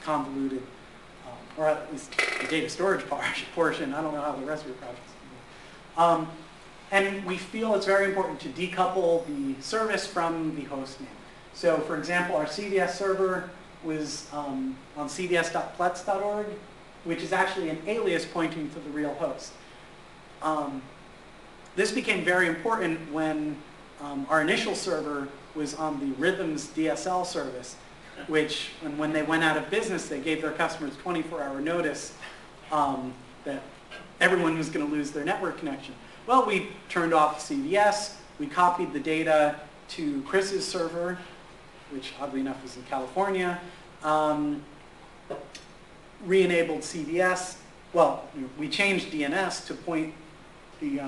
convoluted, or at least the data storage portion. I don't know how the rest of your projects do. And we feel it's very important to decouple the service from the host name. So for example, our CVS server was on cvs.plets.org, which is actually an alias pointing to the real host. This became very important when our initial server was on the Rhythms DSL service, which, and when they went out of business, they gave their customers 24-hour notice that everyone was going to lose their network connection. Well, we turned off CVS, we copied the data to Chris's server, which oddly enough was in California, re-enabled CVS. Well, we changed DNS to point the,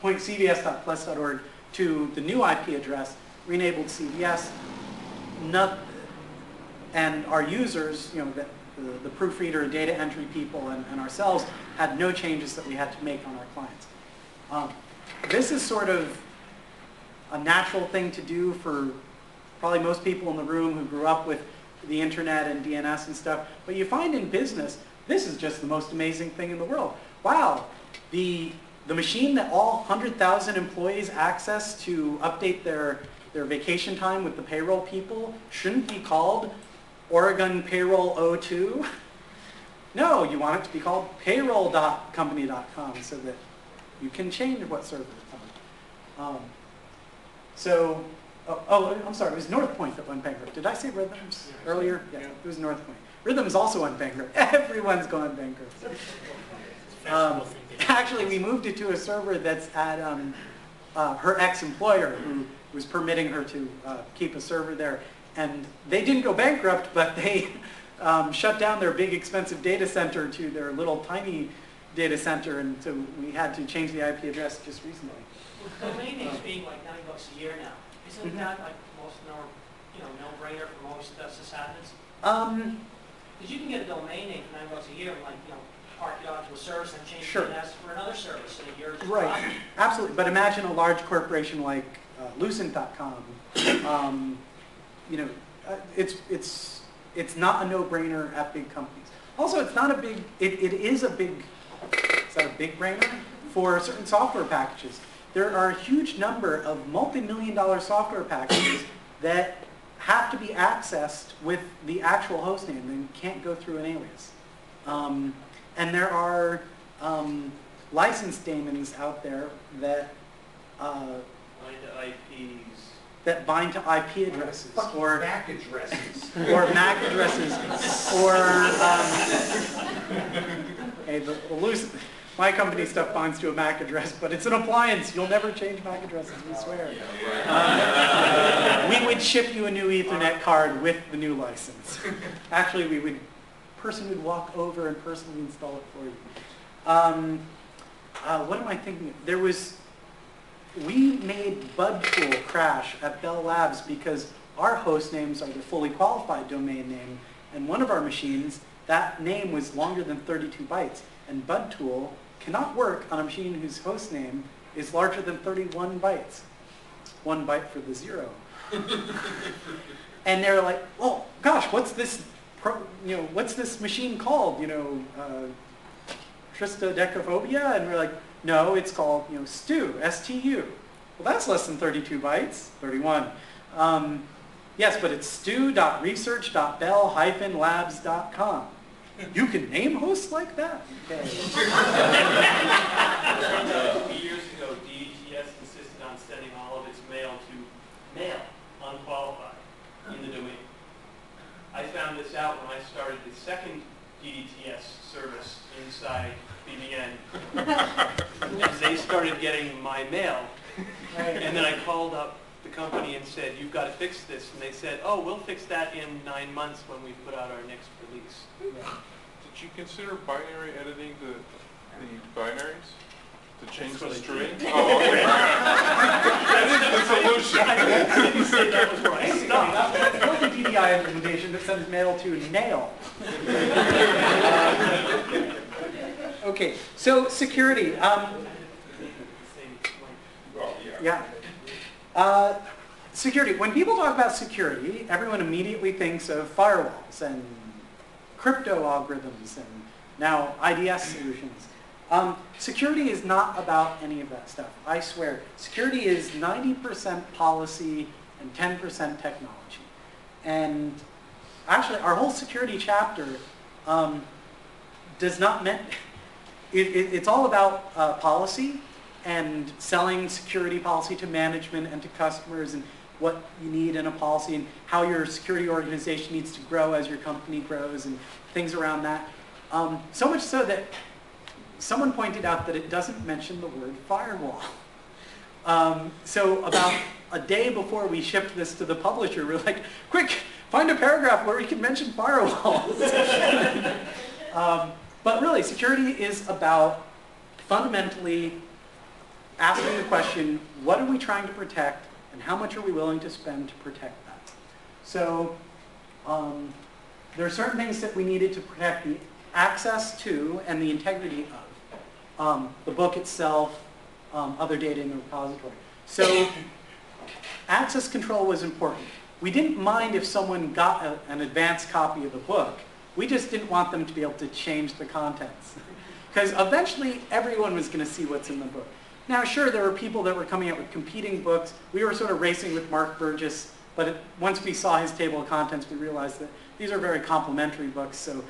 point cvs.plets.org to the new IP address, re-enabled CVS, and our users, the proofreader, data entry people, and ourselves had no changes that we had to make on our clients. This is sort of a natural thing to do for probably most people in the room who grew up with the internet and DNS and stuff. But you find in business, this is just the most amazing thing in the world. Wow, the machine that all 100,000 employees access to update their vacation time with the payroll people shouldn't be called Oregon Payroll 02. No, you want it to be called payroll.company.com so that you can change what server it's on. I'm sorry, it was North Point that went bankrupt. Did I say Rhythms earlier? Yeah, it was North Point. Rhythms also went bankrupt. Everyone's gone bankrupt. Actually, we moved it to a server that's at her ex-employer who was permitting her to keep a server there. And they didn't go bankrupt, but they shut down their big expensive data center to their little tiny data center, and so we had to change the IP address just recently. Well, domain names being like $9 a year now, isn't that like most no-brainer for most sysadmins? Because you can get a domain name for $9 a year and park it onto a service and change DNS for another service in a year. Right, absolutely. But imagine a large corporation like Lucent.com. It's not a no-brainer at big companies. Also, it's not a big. It is a big. Is that a big brainer for certain software packages? There are a huge number of multi-million-dollar software packages that have to be accessed with the actual host name and can't go through an alias. And there are license daemons out there that bind to IP addresses or MAC addresses or MAC addresses or my company stuff binds to a MAC address, but it's an appliance. You'll never change MAC addresses, we swear. We would ship you a new Ethernet card with the new license. Actually, person would walk over and personally install it for you. What am I thinking? We made BudTool crash at Bell Labs because our host names are the fully qualified domain name, and one of our machines, that name was longer than 32 bytes, and BudTool cannot work on a machine whose host name is larger than 31 bytes. 1 byte for the 0. And they're like, oh gosh, what's this machine called? Tristodecaphobia? And we're like, no, it's called STU, S-T-U. Well, that's less than 32 bytes, 31. Yes, but it's stu.research.bell-labs.com. You can name hosts like that? Okay. A few years ago, DETS insisted on sending all of its mail to mail, unqualified, in the domain. I found this out when I started the second DETS service inside BBN. As they started getting my mail. And then I called up the company and said, you've got to fix this. And they said, oh, we'll fix that in 9 months when we put out our next release. Did you consider binary editing the binaries? To change the string? Oh, okay. That is the solution. I didn't say that was right. That's the DDI implementation that sends mail to nail. Okay, so security. Yeah. security. When people talk about security, everyone immediately thinks of firewalls and crypto algorithms and now IDS solutions. Security is not about any of that stuff. I swear. Security is 90% policy and 10% technology. And actually, our whole security chapter does not mean... It's all about policy and selling security policy to management and to customers and what you need in a policy and how your security organization needs to grow as your company grows and things around that. So much so that someone pointed out that it doesn't mention the word firewall. So about a day before we shipped this to the publisher, we're like, quick, find a paragraph where we can mention firewalls. But really, security is about fundamentally asking the question, what are we trying to protect and how much are we willing to spend to protect that? So there are certain things that we needed to protect the access to and the integrity of. The book itself, other data in the repository. So access control was important. We didn't mind if someone got an advanced copy of the book. We just didn't want them to be able to change the contents. Because eventually everyone was going to see what's in the book. Now sure, there were people that were coming out with competing books. We were sort of racing with Mark Burgess, but once we saw his table of contents, we realized that these are very complementary books. So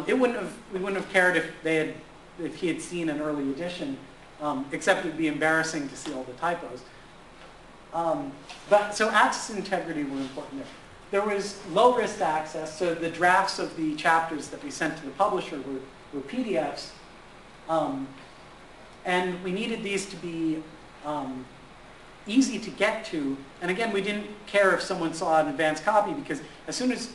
we wouldn't have cared if he had seen an early edition, except it would be embarrassing to see all the typos. So access and integrity were important there. There was low-risk access, so the drafts of the chapters that we sent to the publisher were PDFs, and we needed these to be easy to get to. And again, we didn't care if someone saw an advanced copy, because as soon as,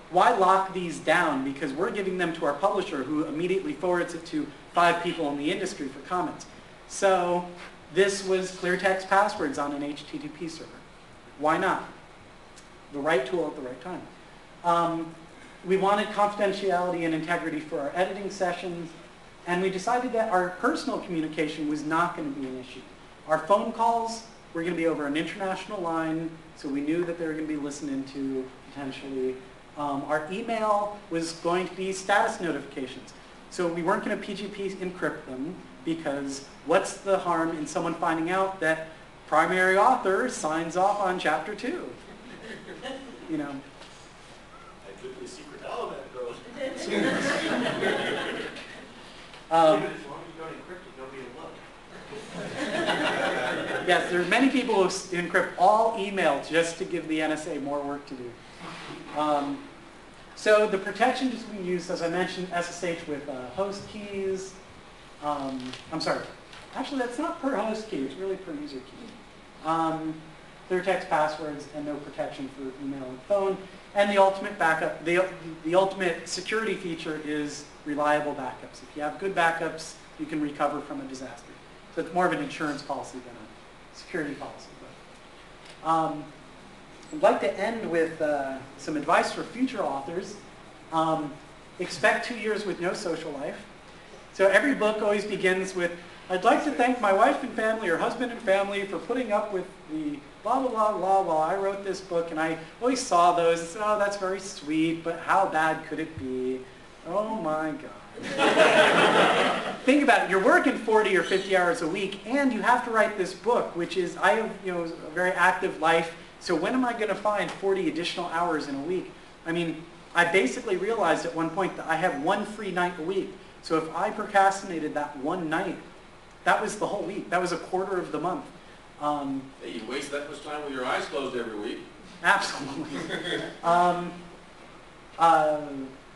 why lock these down? Because we're giving them to our publisher, who immediately forwards it to 5 people in the industry for comments. So this was clear text passwords on an HTTP server. Why not? The right tool at the right time. We wanted confidentiality and integrity for our editing sessions, and we decided that our personal communication was not going to be an issue. Our phone calls were going to be over an international line, so we knew that they were going to be listened to potentially. Our email was going to be status notifications. So we weren't going to PGP encrypt them, because what's the harm in someone finding out that primary author signs off on chapter 2? You know. I took the secret element, though. As long as you don't encrypt it, nobody will look. Yes, there are many people who encrypt all email just to give the NSA more work to do. So the protections we used, as I mentioned, SSH with host keys. I'm sorry. Actually, that's not per host key. It's really per user key. Clear text passwords and no protection for email and phone. And the ultimate backup, the ultimate security feature is reliable backups. If you have good backups, you can recover from a disaster. So it's more of an insurance policy than a security policy. But, I'd like to end with some advice for future authors. Expect 2 years with no social life. So every book always begins with, I'd like to thank my wife and family or husband and family for putting up with the blah, blah, blah, blah, while I wrote this book. And I always saw those and said, oh, that's very sweet, but how bad could it be? Oh my God. Think about it. You're working 40 or 50 hours a week, and you have to write this book, which is, I have a very active life. So when am I going to find 40 additional hours in a week? I mean, I basically realized at one point that I have one free night a week. So if I procrastinated that one night, that was the whole week. That was a quarter of the month. Hey, you waste that much time with your eyes closed every week. Absolutely.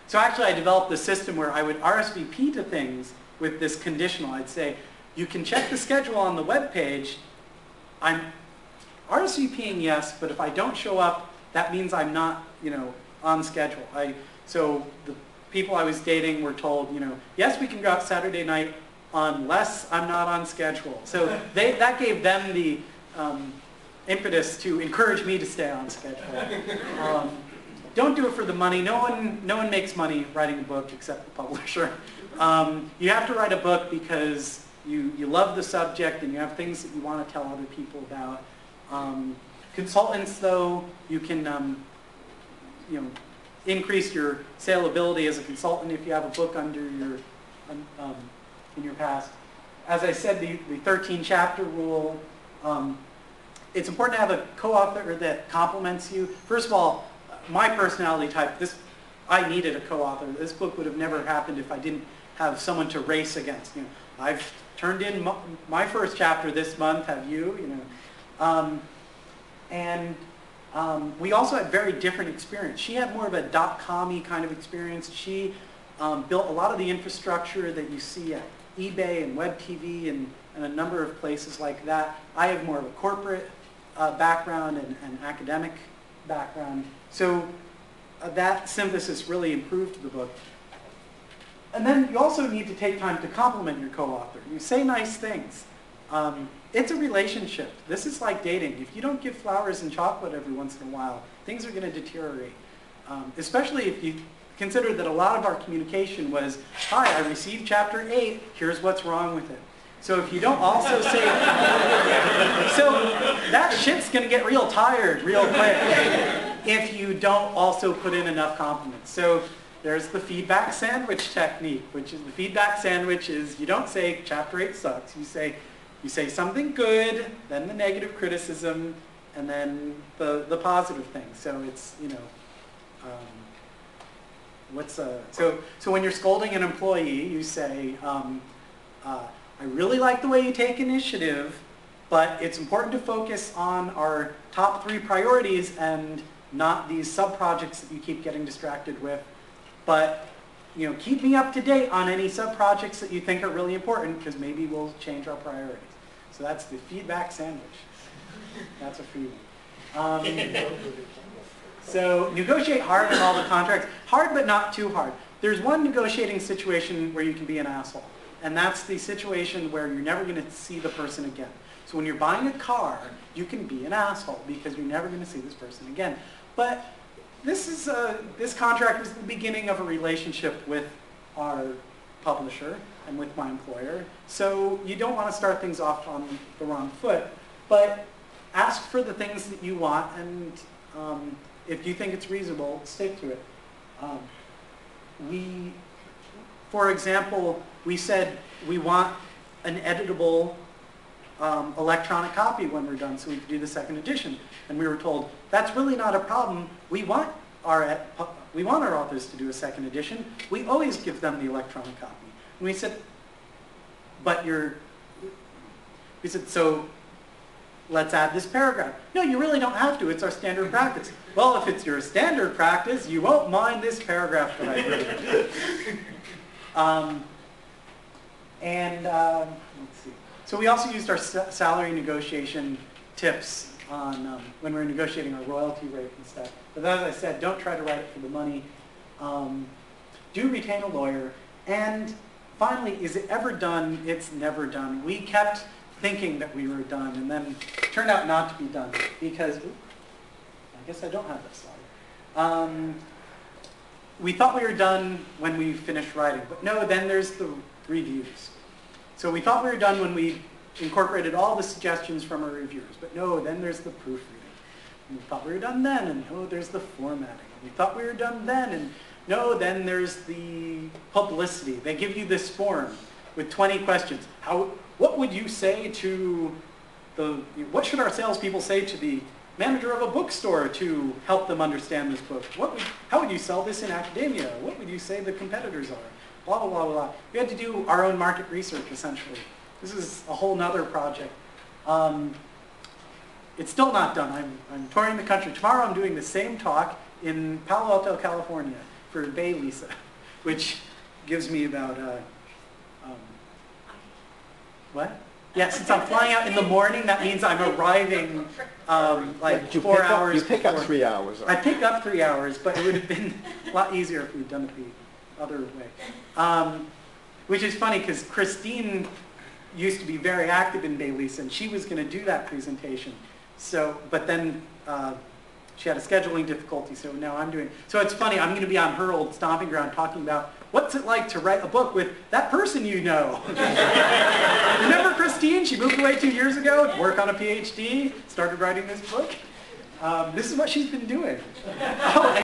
So actually I developed a system where I would RSVP to things with this conditional. I'd say, you can check the schedule on the web page. I'm RSVPing yes, but if I don't show up, that means I'm not, on schedule. So the people I was dating were told, yes, we can go out Saturday night unless I'm not on schedule. So that gave them the impetus to encourage me to stay on schedule. Don't do it for the money. No one makes money writing a book except the publisher. You have to write a book because you love the subject and you have things that you want to tell other people about. Consultants, though, you can increase your saleability as a consultant if you have a book under your in your past. As I said, the 13 chapter rule. It's important to have a co-author that complements you. First of all, my personality type, I needed a co-author. This book would have never happened if I didn't have someone to race against. I've turned in my first chapter this month. Have you? We also had very different experience. She had more of a dot-com-y kind of experience. She built a lot of the infrastructure that you see at eBay and Web TV and a number of places like that. I have more of a corporate background and academic background. So that synthesis really improved the book. And then you also need to take time to compliment your co-author. You say nice things. It's a relationship. This is like dating. If you don't give flowers and chocolate every once in a while, things are going to deteriorate. Especially if you consider that a lot of our communication was, hi, I received chapter 8, here's what's wrong with it. So if you don't also say, so that shit's going to get real tired real quick if you don't also put in enough compliments. So there's the feedback sandwich technique, which is the feedback sandwich is you don't say chapter 8 sucks. You say something good, then the negative criticism, and then the positive thing. So it's, so when you're scolding an employee, you say, I really like the way you take initiative, but it's important to focus on our top 3 priorities and not these sub-projects that you keep getting distracted with. But keep me up to date on any sub-projects that you think are really important, because maybe we'll change our priorities. So that's the feedback sandwich. That's a free one. So negotiate hard on all the contracts. Hard, but not too hard. There's one negotiating situation where you can be an asshole. And that's the situation where you're never going to see the person again. So when you're buying a car, you can be an asshole because you're never going to see this person again. But this contract was the beginning of a relationship with our publisher and with my employer. So you don't want to start things off on the wrong foot. But ask for the things that you want, and if you think it's reasonable, stick to it. For example, we said we want an editable electronic copy when we're done so we can do the second edition. And we were told, that's really not a problem. We want our authors to do a second edition. We always give them the electronic copy. And we said, so let's add this paragraph. No, you really don't have to. It's our standard practice. Well, if it's your standard practice, you won't mind this paragraph that I wrote. Let's see. So we also used our salary negotiation tips on when we were negotiating our royalty rate and stuff. But as I said, don't try to write it for the money. Do retain a lawyer. And finally, is it ever done? It's never done. We kept thinking that we were done, and then it turned out not to be done because, I guess I don't have that slide. We thought we were done when we finished writing, but no, then there's the reviews. So we thought we were done when we incorporated all the suggestions from our reviewers, but no, then there's the proofreading. And we thought we were done then, and no, there's the formatting. We thought we were done then, and no, then there's the publicity. They give you this form with 20 questions. What would you say to what should our salespeople say to the manager of a bookstore to help them understand this book? How would you sell this in academia? What would you say the competitors are? Blah, blah, blah, blah. We had to do our own market research, essentially. This is a whole nother project. It's still not done. I'm touring the country. Tomorrow I'm doing the same talk in Palo Alto, California for Bay Lisa, which gives me about, what? Yeah, since I'm flying out in the morning, that means I'm arriving like 4 hours You pick up before. 3 hours. I pick up 3 hours, but it would have been a lot easier if we'd done it the other way. Which is funny because Christine used to be very active in Bay Lisa, and she was going to do that presentation. So, but then she had a scheduling difficulty, so now I'm doing. So it's funny, I'm going to be on her old stomping ground talking about what's it like to write a book with that person you know. Remember Christine? She moved away 2 years ago to work on a PhD, started writing this book. This is what she's been doing. Oh,